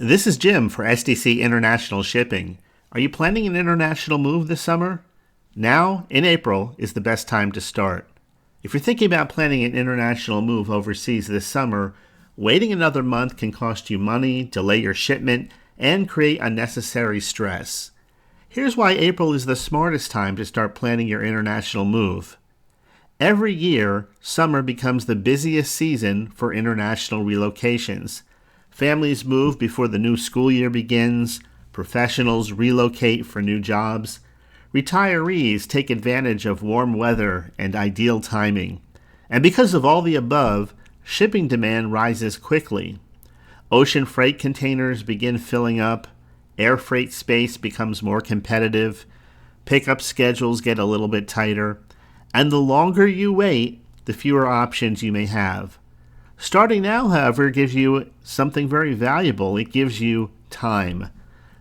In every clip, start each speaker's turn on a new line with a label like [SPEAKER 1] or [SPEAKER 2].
[SPEAKER 1] This is Jim for SDC International Shipping. Are you planning an international move this summer? Now, in April, is the best time to start. If you're thinking about planning an international move overseas this summer, waiting another month can cost you money, delay your shipment, and create unnecessary stress. Here's why April is the smartest time to start planning your international move. Every year, summer becomes the busiest season for international relocations. Families move before the new school year begins, professionals relocate for new jobs, retirees take advantage of warm weather and ideal timing. And because of all the above, shipping demand rises quickly. Ocean freight containers begin filling up, air freight space becomes more competitive, pickup schedules get a little bit tighter, and the longer you wait, the fewer options you may have. Starting now, however, gives you something very valuable. It gives you time.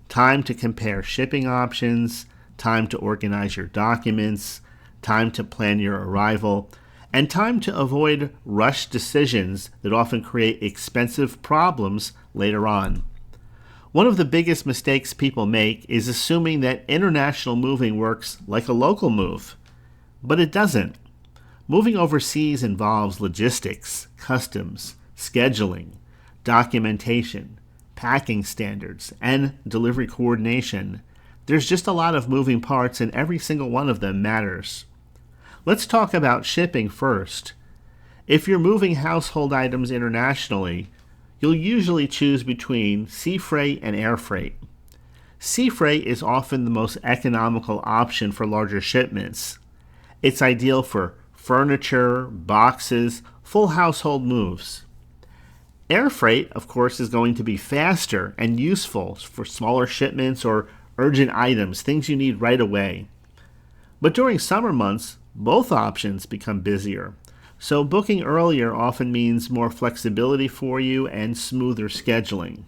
[SPEAKER 1] Time to compare shipping options, time to organize your documents, time to plan your arrival, and time to avoid rushed decisions that often create expensive problems later on. One of the biggest mistakes people make is assuming that international moving works like a local move, but it doesn't. Moving overseas involves logistics, customs, scheduling, documentation, packing standards, and delivery coordination. There's just a lot of moving parts, and every single one of them matters. Let's talk about shipping first. If you're moving household items internationally, you'll usually choose between sea freight and air freight. Sea freight is often the most economical option for larger shipments. It's ideal for furniture, boxes, full household moves. Air freight, of course, is going to be faster and useful for smaller shipments or urgent items, things you need right away. But during summer months, both options become busier. So booking earlier often means more flexibility for you and smoother scheduling.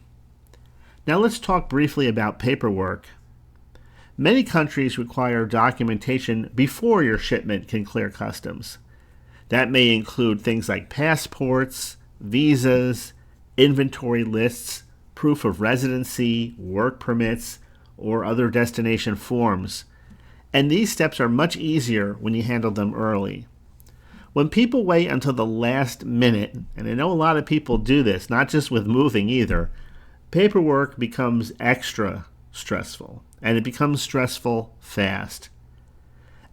[SPEAKER 1] Now let's talk briefly about paperwork. Many countries require documentation before your shipment can clear customs. That may include things like passports, visas, inventory lists, proof of residency, work permits, or other destination forms. And these steps are much easier when you handle them early. When people wait until the last minute, and I know a lot of people do this, not just with moving either, paperwork becomes extra stressful, and it becomes stressful fast.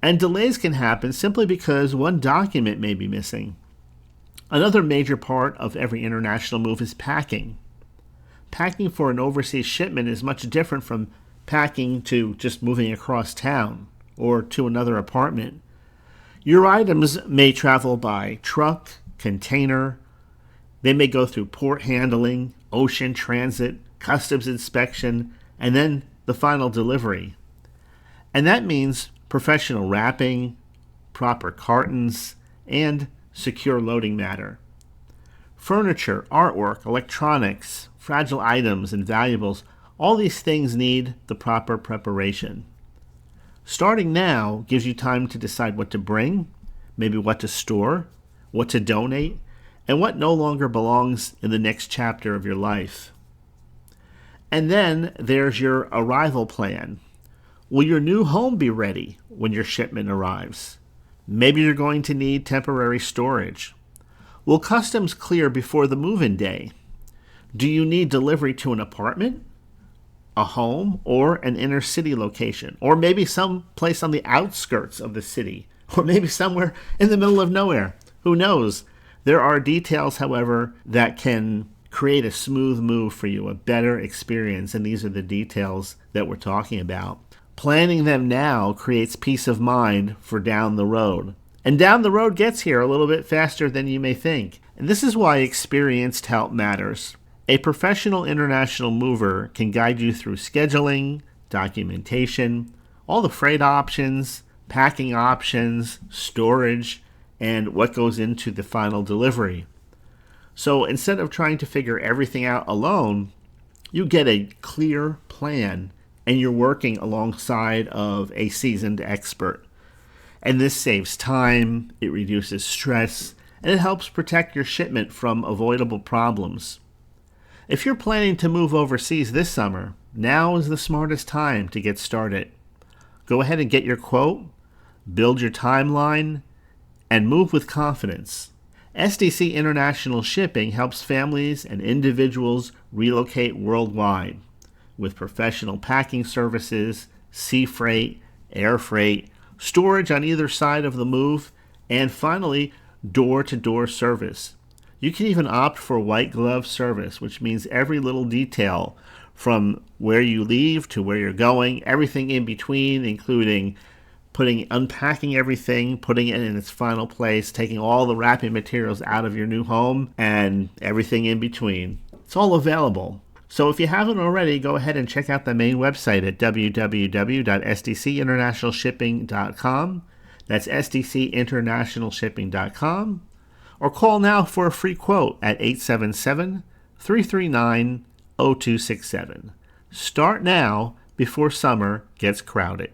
[SPEAKER 1] And delays can happen simply because one document may be missing. Another major part of every international move is packing. Packing for an overseas shipment is much different from packing to just moving across town or to another apartment. Your items may travel by truck, container. They may go through port handling, ocean transit, customs inspection, and then the final delivery. And that means professional wrapping, proper cartons, and secure loading matter. Furniture, artwork, electronics, fragile items, and valuables, all these things need the proper preparation. Starting now gives you time to decide what to bring, maybe what to store, what to donate, and what no longer belongs in the next chapter of your life. And then there's your arrival plan. Will your new home be ready when your shipment arrives? Maybe you're going to need temporary storage. Will customs clear before the move-in day? Do you need delivery to an apartment, a home, or an inner city location? Or maybe some place on the outskirts of the city? Or maybe somewhere in the middle of nowhere? Who knows? There are details, however, that can create a smooth move for you, a better experience, and these are the details that we're talking about. Planning them now creates peace of mind for down the road. And down the road gets here a little bit faster than you may think. And this is why experienced help matters. A professional international mover can guide you through scheduling, documentation, all the freight options, packing options, storage, and what goes into the final delivery. So instead of trying to figure everything out alone, you get a clear plan and you're working alongside of a seasoned expert. And this saves time, it reduces stress, and it helps protect your shipment from avoidable problems. If you're planning to move overseas this summer, now is the smartest time to get started. Go ahead and get your quote, build your timeline, and move with confidence. SDC International Shipping helps families and individuals relocate worldwide with professional packing services, sea freight, air freight, storage on either side of the move, and finally, door-to-door service. You can even opt for white glove service, which means every little detail from where you leave to where you're going, everything in between, including unpacking everything, putting it in its final place, taking all the wrapping materials out of your new home, and everything in between. It's all available. So if you haven't already, go ahead and check out the main website at www.sdcinternationalshipping.com. That's sdcinternationalshipping.com. Or call now for a free quote at 877-339-0267. Start now before summer gets crowded.